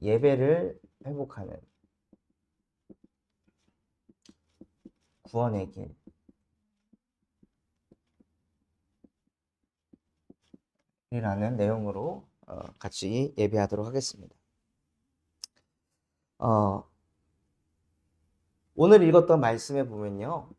예배를 회복하는 구원의 길이라는 내용으로 같이 예배하도록 하겠습니다. 오늘 읽었던 말씀에 보면요,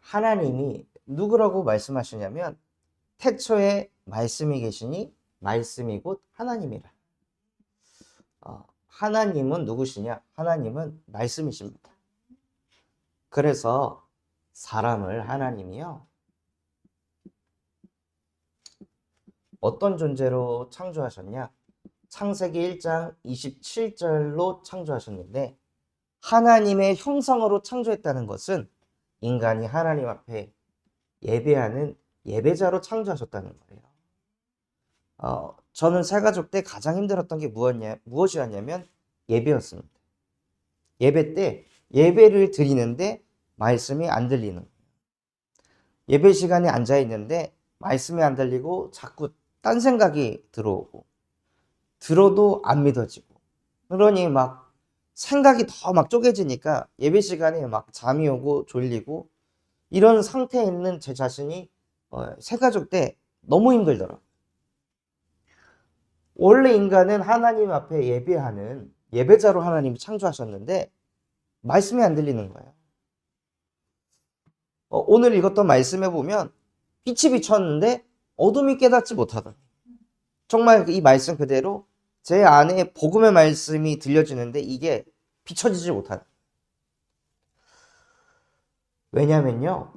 하나님이 누구라고 말씀하시냐면 태초에 말씀이 계시니 말씀이 곧 하나님이라. 하나님은 누구시냐? 하나님은 말씀이십니다. 그래서 사람을 하나님이요, 어떤 존재로 창조하셨냐? 창세기 1장 27절로 창조하셨는데, 하나님의 형상으로 창조했다는 것은 인간이 하나님 앞에 예배하는 예배자로 창조하셨다는 거예요. 저는 새가족 때 가장 힘들었던 게 무엇이었냐면 예배였습니다. 예배 때 예배를 드리는데 말씀이 안 들리는 거예요. 예배 시간에 앉아 있는데 말씀이 안 들리고 자꾸 딴 생각이 들어오고, 들어도 안 믿어지고, 그러니 막 생각이 더 막 쪼개지니까 예배 시간에 막 잠이 오고 졸리고, 이런 상태에 있는 제 자신이 새가족 때 너무 힘들더라고요. 원래 인간은 하나님 앞에 예배하는 예배자로 하나님이 창조하셨는데 말씀이 안 들리는 거예요. 오늘 읽었던 말씀에 보면 빛이 비쳤는데 어둠이 깨닫지 못하더니, 정말 이 말씀 그대로 제 안에 복음의 말씀이 들려지는데 이게 비춰지지 못하는. 왜냐면요,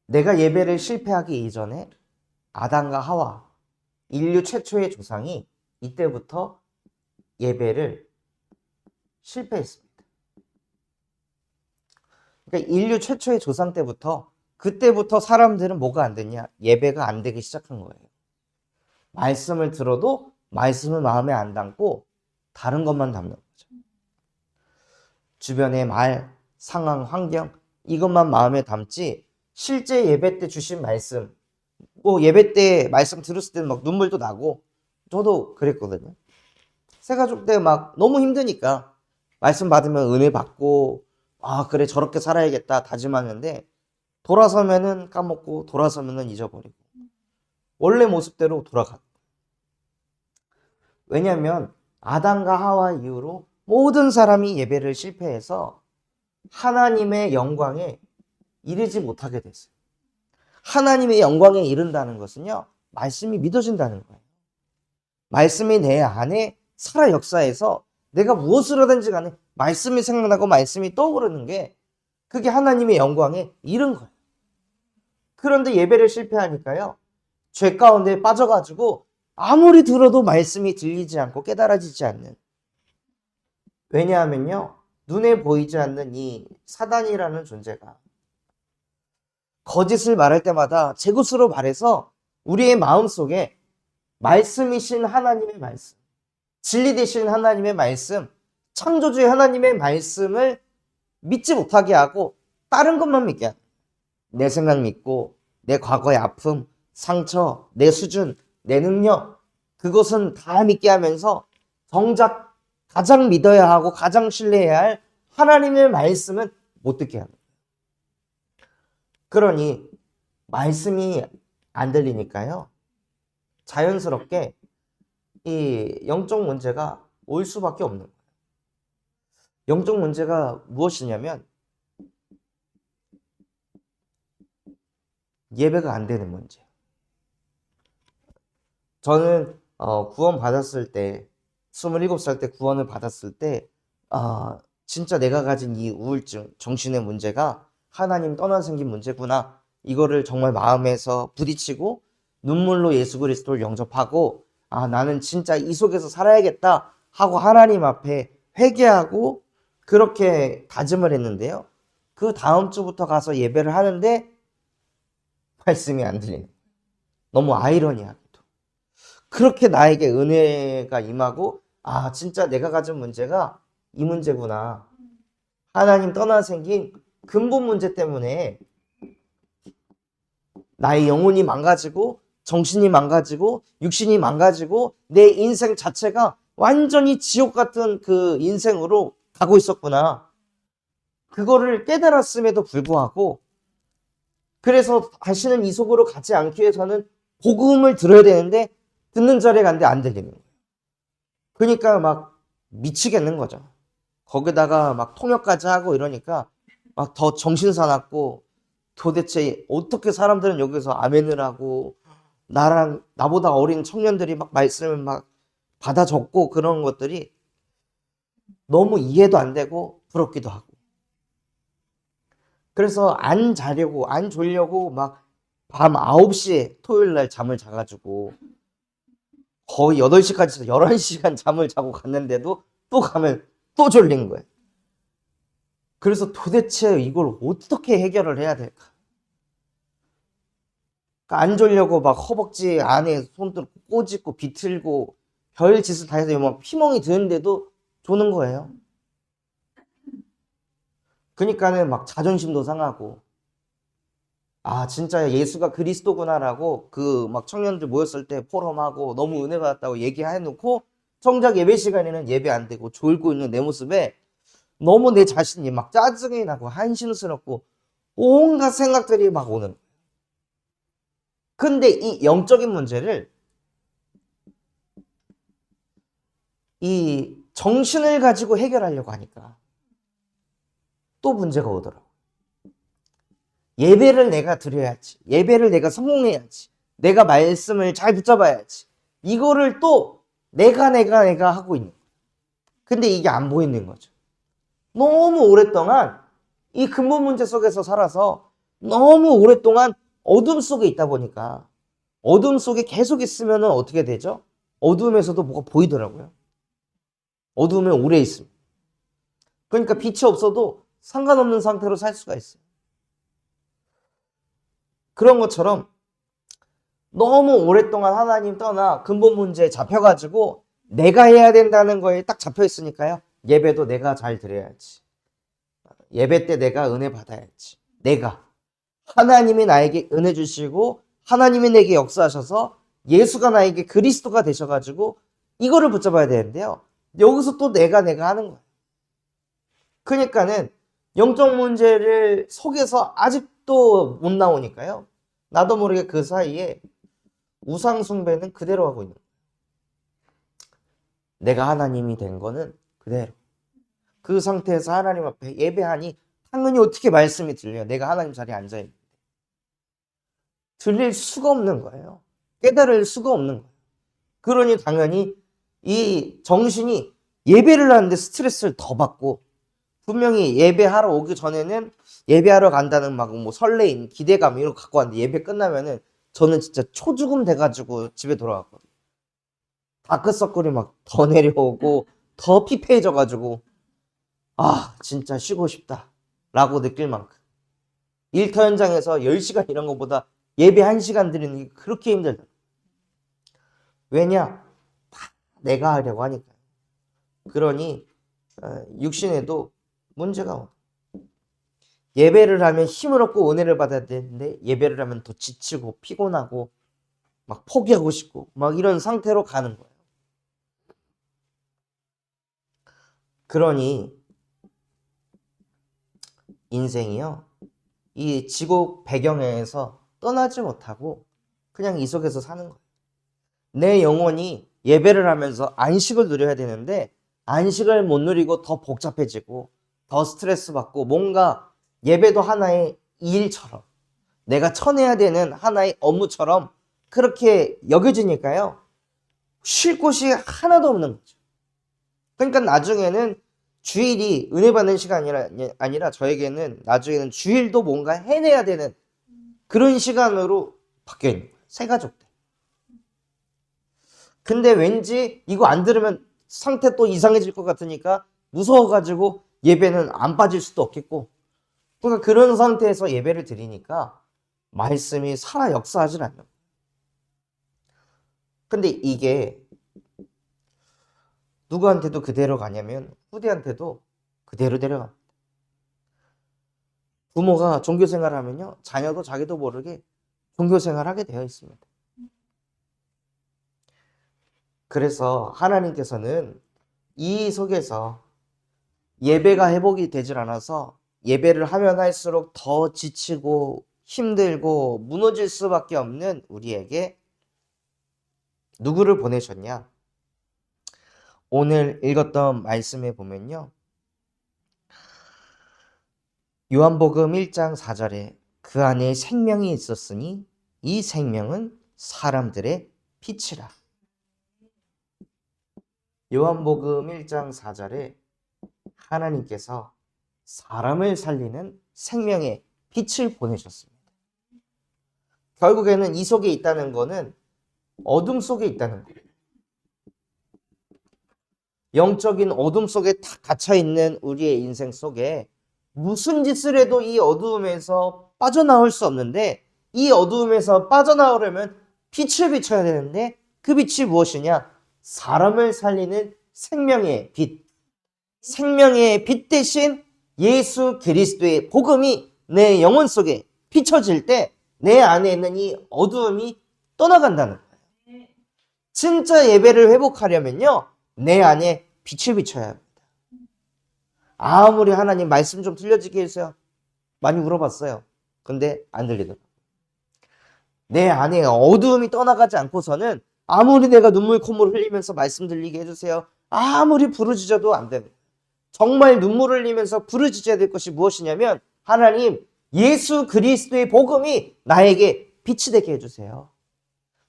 내가 예배를 실패하기 이전에 아담과 하와, 인류 최초의 조상이 이때부터 예배를 실패했습니다. 그러니까 인류 최초의 조상 때부터, 그때부터 사람들은 뭐가 안 됐냐? 예배가 안 되기 시작한 거예요. 말씀을 들어도 말씀을 마음에 안 담고 다른 것만 담는 거죠. 주변의 말, 상황, 환경, 이것만 마음에 담지 실제 예배 때 주신 말씀, 예배 때 말씀 들었을 때는 막 눈물도 나고, 저도 그랬거든요. 새가족 때 막 너무 힘드니까 말씀 받으면 은혜 받고, 그래 저렇게 살아야겠다 다짐하는데 돌아서면은 까먹고 돌아서면은 잊어버리고 원래 모습대로 돌아가. 왜냐하면 아담과 하와 이후로 모든 사람이 예배를 실패해서 하나님의 영광에 이르지 못하게 됐어요. 하나님의 영광에 이른다는 것은요, 말씀이 믿어진다는 거예요. 말씀이 내 안에 살아 역사해서 내가 무엇을 하든지 간에 말씀이 생각나고 말씀이 떠오르는 게, 그게 하나님의 영광에 이른 거예요. 그런데 예배를 실패하니까요, 죄 가운데 빠져가지고 아무리 들어도 말씀이 들리지 않고 깨달아지지 않는. 왜냐하면요, 눈에 보이지 않는 이 사단이라는 존재가 거짓을 말할 때마다 제 것으로 말해서 우리의 마음속에 말씀이신 하나님의 말씀, 진리 되신 하나님의 말씀, 창조주의 하나님의 말씀을 믿지 못하게 하고 다른 것만 믿게 하는, 내 생각 믿고 내 과거의 아픔, 상처, 내 수준, 내 능력, 그것은 다 믿게 하면서 정작 가장 믿어야 하고 가장 신뢰해야 할 하나님의 말씀은 못 듣게 하는 거예요. 그러니 말씀이 안 들리니까요, 자연스럽게 이 영적 문제가 올 수밖에 없는 거예요. 영적 문제가 무엇이냐면 예배가 안 되는 문제. 저는 구원 받았을 때, 27살 때 구원을 받았을 때 진짜 내가 가진 이 우울증, 정신의 문제가 하나님 떠나 생긴 문제구나, 이거를 정말 마음에서 부딪히고 눈물로 예수 그리스도를 영접하고, 나는 진짜 이 속에서 살아야겠다 하고 하나님 앞에 회개하고 그렇게 다짐을 했는데요, 그 다음 주부터 가서 예배를 하는데 말씀이 안 들리는, 너무 아이러니하게도 그렇게 나에게 은혜가 임하고, 진짜 내가 가진 문제가 이 문제구나, 하나님 떠나 생긴 근본 문제 때문에 나의 영혼이 망가지고 정신이 망가지고 육신이 망가지고 내 인생 자체가 완전히 지옥 같은 그 인생으로 가고 있었구나. 그거를 깨달았음에도 불구하고 그래서 다시는 이 속으로 가지 않기 위해서는 복음을 들어야 되는데 듣는 자리에 갔는데 안 들리는 거예요. 그러니까 막 미치겠는 거죠. 거기다가 막 통역까지 하고 이러니까 막 더 정신 사납고 도대체 어떻게 사람들은 여기서 아멘을 하고 나보다 어린 청년들이 막 말씀을 막 받아 적고 그런 것들이 너무 이해도 안 되고 부럽기도 하고. 그래서 안 자려고 안 졸려고 막 밤 9시에 토요일 날 잠을 자가지고 거의 8시까지 11시간 잠을 자고 갔는데도 또 가면 또 졸린 거예요. 그래서 도대체 이걸 어떻게 해결을 해야 될까? 안 졸려고 막 허벅지 안에 손 들고 꼬집고 비틀고 별 짓을 다 해서 막 피멍이 드는데도 조는 거예요. 그러니까는 막 자존심도 상하고 아 진짜 예수가 그리스도구나라고 그 막 청년들 모였을 때 포럼하고 너무 은혜 받았다고 얘기해놓고 정작 예배 시간에는 예배 안 되고 졸고 있는 내 모습에 너무 내 자신이 막 짜증이 나고 한심스럽고 온갖 생각들이 막 오는. 근데 이 영적인 문제를 이 정신을 가지고 해결하려고 하니까 또 문제가 오더라고. 예배를 내가 드려야지. 예배를 내가 성공해야지. 내가 말씀을 잘 붙잡아야지. 이거를 또 내가 하고 있는 거야. 근데 이게 안 보이는 거죠. 너무 오랫동안 이 근본 문제 속에서 살아서 너무 오랫동안 어둠 속에 있다 보니까 어둠 속에 계속 있으면 어떻게 되죠? 어둠에서도 뭐가 보이더라고요. 어둠에 오래 있으면. 그러니까 빛이 없어도 상관없는 상태로 살 수가 있어요. 그런 것처럼 너무 오랫동안 하나님 떠나 근본 문제에 잡혀가지고 내가 해야 된다는 거에 딱 잡혀있으니까요. 예배도 내가 잘 드려야지. 예배 때 내가 은혜 받아야지. 내가. 하나님이 나에게 은혜 주시고 하나님이 내게 역사하셔서 예수가 나에게 그리스도가 되셔가지고 이거를 붙잡아야 되는데요. 여기서 또 내가 하는 거예요. 그러니까는 영적 문제를 속에서 아직도 못 나오니까요. 나도 모르게 그 사이에 우상 숭배는 그대로 하고 있는 거예요. 내가 하나님이 된 거는 그대로. 그 상태에서 하나님 앞에 예배하니 당연히 어떻게 말씀이 들려요. 내가 하나님 자리에 앉아있는데. 들릴 수가 없는 거예요. 깨달을 수가 없는 거예요. 그러니 당연히 이 정신이 예배를 하는데 스트레스를 더 받고 분명히 예배하러 오기 전에는 예배하러 간다는 막 뭐 설레임, 기대감 이런 거 갖고 왔는데 예배 끝나면은 저는 진짜 초죽음 돼가지고 집에 돌아갔거든요. 다크서클이 막 더 내려오고 더 피폐해져가지고 아 진짜 쉬고 싶다 라고 느낄 만큼 일터 현장에서 10시간 이런 것보다 예배 1시간 드리는 게 그렇게 힘들다. 왜냐? 다 내가 하려고 하니까. 그러니 육신에도 문제가 와. 예배를 하면 힘을 얻고 은혜를 받아야 되는데 예배를 하면 더 지치고 피곤하고 막 포기하고 싶고 막 이런 상태로 가는 거예요. 그러니 인생이요. 이 지옥 배경에서 떠나지 못하고 그냥 이 속에서 사는 거예요. 내 영혼이 예배를 하면서 안식을 누려야 되는데 안식을 못 누리고 더 복잡해지고 더 스트레스 받고 뭔가 예배도 하나의 일처럼 내가 쳐내야 되는 하나의 업무처럼 그렇게 여겨지니까요. 쉴 곳이 하나도 없는 거죠. 그러니까 나중에는 주일이 은혜 받는 시간이 아니라 저에게는 나중에는 주일도 뭔가 해내야 되는 그런 시간으로 바뀌어 있는 거예요. 새 가족 때. 근데 왠지 이거 안 들으면 상태 또 이상해질 것 같으니까 무서워가지고 예배는 안 빠질 수도 없겠고 그러니까 그런 상태에서 예배를 드리니까 말씀이 살아 역사하질 않는. 근데 이게 누구한테도 그대로 가냐면 후대한테도 그대로 데려갑니다. 부모가 종교 생활을 하면요, 자녀도 자기도 모르게 종교 생활을 하게 되어 있습니다. 그래서 하나님께서는 이 속에서 예배가 회복이 되질 않아서 예배를 하면 할수록 더 지치고 힘들고 무너질 수밖에 없는 우리에게 누구를 보내셨냐? 오늘 읽었던 말씀에 보면요, 요한복음 1장 4절에 그 안에 생명이 있었으니 이 생명은 사람들의 빛이라. 요한복음 1장 4절에 하나님께서 사람을 살리는 생명의 빛을 보내셨습니다. 결국에는 이 속에 있다는 것은 어둠 속에 있다는 거예요. 영적인 어둠 속에 다 갇혀있는 우리의 인생 속에 무슨 짓을 해도 이 어두움에서 빠져나올 수 없는데, 이 어두움에서 빠져나오려면 빛을 비춰야 되는데, 그 빛이 무엇이냐? 사람을 살리는 생명의 빛. 생명의 빛 대신 예수 그리스도의 복음이 내 영혼 속에 비춰질 때 내 안에 있는 이 어두움이 떠나간다는 거예요. 진짜 예배를 회복하려면요, 내 안에 빛을 비춰야 합니다. 아무리 하나님 말씀 좀 들려지게 해주세요, 많이 물어봤어요. 근데 안 들리더라고요. 내 안에 어두움이 떠나가지 않고서는 아무리 내가 눈물 콧물 흘리면서 말씀 들리게 해주세요, 아무리 부르짖어도 안 됩니다. 정말 눈물을 흘리면서 부르짖어야 될 것이 무엇이냐면, 하나님, 예수 그리스도의 복음이 나에게 빛이 되게 해주세요.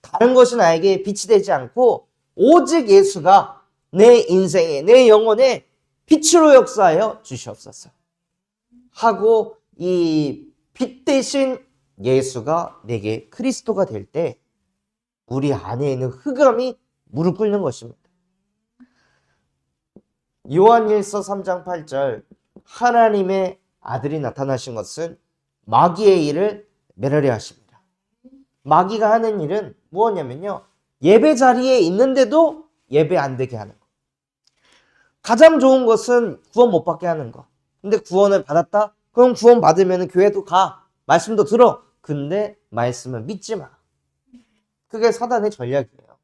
다른 것이 나에게 빛이 되지 않고 오직 예수가 내 인생에, 내 영혼에 빛으로 역사하여 주시옵소서 하고, 이 빛 대신 예수가 내게 그리스도가 될 때 우리 안에 있는 흑암이 무릎 꿇는 것입니다. 요한일서 3장 8절, 하나님의 아들이 나타나신 것은 마귀의 일을 멸하려 하십니다. 마귀가 하는 일은 무엇냐면요, 예배 자리에 있는데도 예배 안 되게 하는 거. 가장 좋은 것은 구원 못 받게 하는 거. 근데 구원을 받았다? 그럼 구원 받으면 교회도 가, 말씀도 들어. 근데 말씀은 믿지 마. 그게 사단의 전략이에요.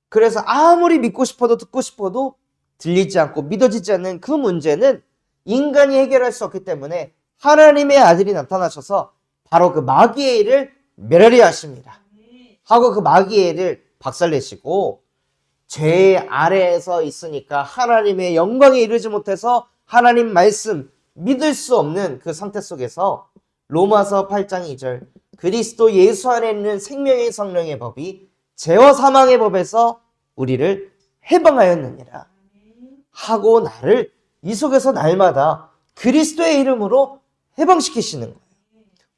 그래서 아무리 믿고 싶어도 듣고 싶어도 들리지 않고 믿어지지 않는 그 문제는 인간이 해결할 수 없기 때문에 하나님의 아들이 나타나셔서 바로 그 마귀의 일을 멸하려 하십니다. 하고 그 마귀의 일을 박살내시고, 죄 아래에서 있으니까 하나님의 영광에 이르지 못해서 하나님 말씀 믿을 수 없는 그 상태 속에서 로마서 8장 2절, 그리스도 예수 안에 있는 생명의 성령의 법이 죄와 사망의 법에서 우리를 해방하였느니라 하고 나를 이 속에서 날마다 그리스도의 이름으로 해방시키시는 거예요.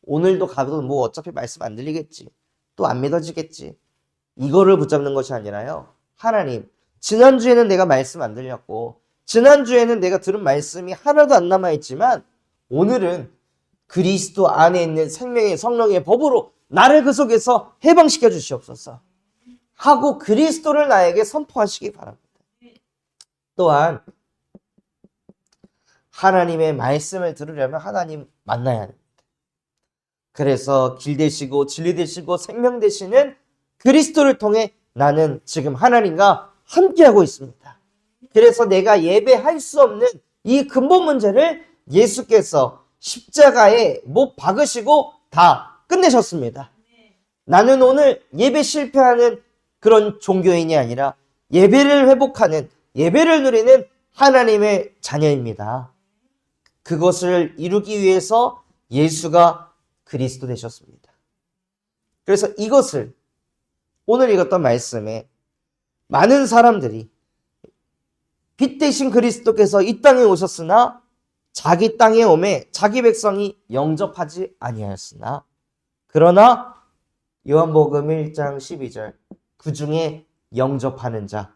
오늘도 가도 뭐 어차피 말씀 안 들리겠지, 또 안 믿어지겠지, 이거를 붙잡는 것이 아니라요, 하나님, 지난주에는 내가 말씀 안 들렸고 지난주에는 내가 들은 말씀이 하나도 안 남아있지만 오늘은 그리스도 안에 있는 생명의 성령의 법으로 나를 그 속에서 해방시켜 주시옵소서 하고 그리스도를 나에게 선포하시기 바랍니다. 또한 하나님의 말씀을 들으려면 하나님 만나야 합니다. 그래서 길 되시고 진리 되시고 생명 되시는 그리스도를 통해 나는 지금 하나님과 함께하고 있습니다. 그래서 내가 예배할 수 없는 이 근본 문제를 예수께서 십자가에 못 박으시고 다 끝내셨습니다. 나는 오늘 예배 실패하는 그런 종교인이 아니라 예배를 회복하는, 예배를 누리는 하나님의 자녀입니다. 그것을 이루기 위해서 예수가 그리스도 되셨습니다. 그래서 이것을 오늘 읽었던 말씀에 많은 사람들이 빛 대신 그리스도께서 이 땅에 오셨으나 자기 땅에 오매 자기 백성이 영접하지 아니하였으나, 그러나 요한복음 1장 12절, 그 중에 영접하는 자,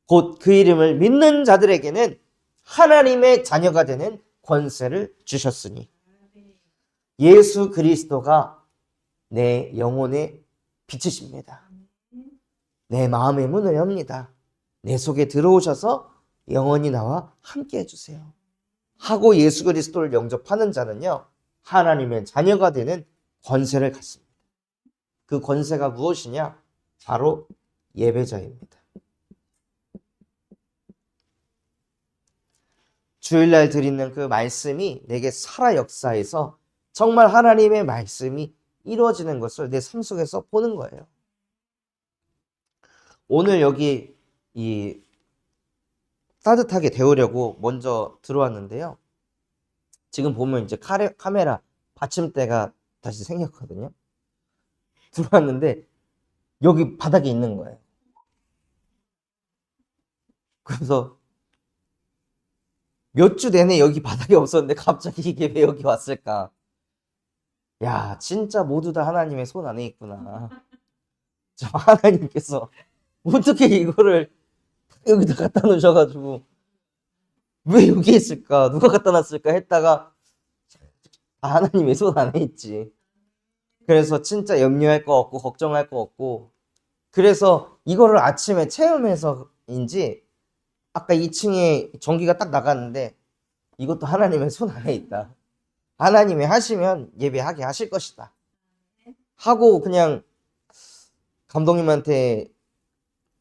곧 그 이름을 믿는 자들에게는 하나님의 자녀가 되는 권세를 주셨으니, 예수 그리스도가 내 영혼의 빛이십니다. 내 마음의 문을 엽니다. 내 속에 들어오셔서 영원히 나와 함께 해주세요. 하고 예수 그리스도를 영접하는 자는요, 하나님의 자녀가 되는 권세를 갖습니다. 그 권세가 무엇이냐? 바로 예배자입니다. 주일날 드리는 그 말씀이 내게 살아 역사해서 정말 하나님의 말씀이 이루어지는 것을 내 삶 속에서 보는 거예요. 오늘 여기 이 따뜻하게 데우려고 먼저 들어왔는데요. 지금 보면 이제 카메라 받침대가 다시 생겼거든요. 들어왔는데 여기 바닥에 있는 거예요. 그래서 몇 주 내내 여기 바닥에 없었는데 갑자기 이게 왜 여기 왔을까? 야, 진짜 모두 다 하나님의 손 안에 있구나. 저 하나님께서 어떻게 이거를 여기다 갖다 놓으셔가지고 왜 여기 있을까? 누가 갖다 놨을까? 했다가 하나님의 손 안에 있지. 그래서 진짜 염려할 거 없고 걱정할 거 없고, 그래서 이거를 아침에 체험해서인지 아까 2층에 전기가 딱 나갔는데 이것도 하나님의 손 안에 있다. 하나님이 하시면 예배하게 하실 것이다 하고 그냥 감독님한테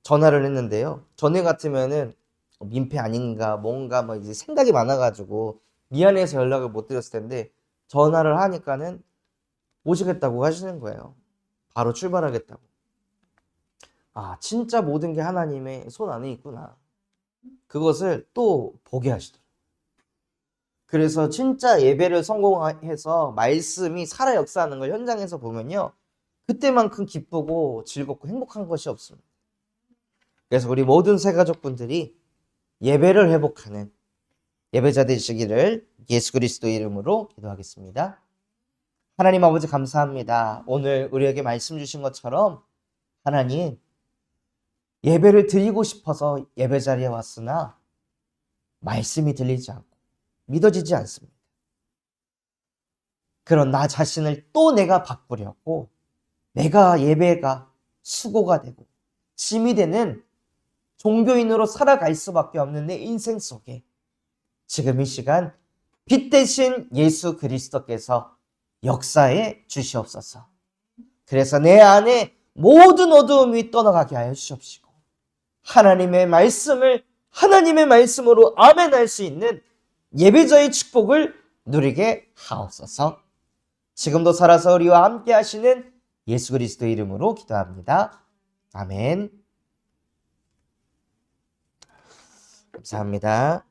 전화를 했는데요. 전에 같으면은 민폐 아닌가 뭔가 뭐 이제 생각이 많아가지고 미안해서 연락을 못 드렸을 텐데, 전화를 하니까는 오시겠다고 하시는 거예요. 바로 출발하겠다고. 아, 진짜 모든 게 하나님의 손 안에 있구나. 그것을 또 보게 하시더라고요. 그래서 진짜 예배를 성공해서 말씀이 살아 역사하는 걸 현장에서 보면요, 그때만큼 기쁘고 즐겁고 행복한 것이 없습니다. 그래서 우리 모든 새가족분들이 예배를 회복하는 예배자 되시기를 예수 그리스도 이름으로 기도하겠습니다. 하나님 아버지 감사합니다. 오늘 우리에게 말씀 주신 것처럼 하나님, 예배를 드리고 싶어서 예배 자리에 왔으나 말씀이 들리지 않고 믿어지지 않습니다. 그런 나 자신을 또 내가 바꾸려고 내가 예배가 수고가 되고 짐이 되는 종교인으로 살아갈 수밖에 없는 내 인생 속에 지금 이 시간 빛 대신 예수 그리스도께서 역사해 주시옵소서. 그래서 내 안에 모든 어두움이 떠나가게 하여 주시옵시고 하나님의 말씀을 하나님의 말씀으로 아멘할 수 있는 예배자의 축복을 누리게 하옵소서. 지금도 살아서 우리와 함께 하시는 예수 그리스도 이름으로 기도합니다. 아멘. 감사합니다.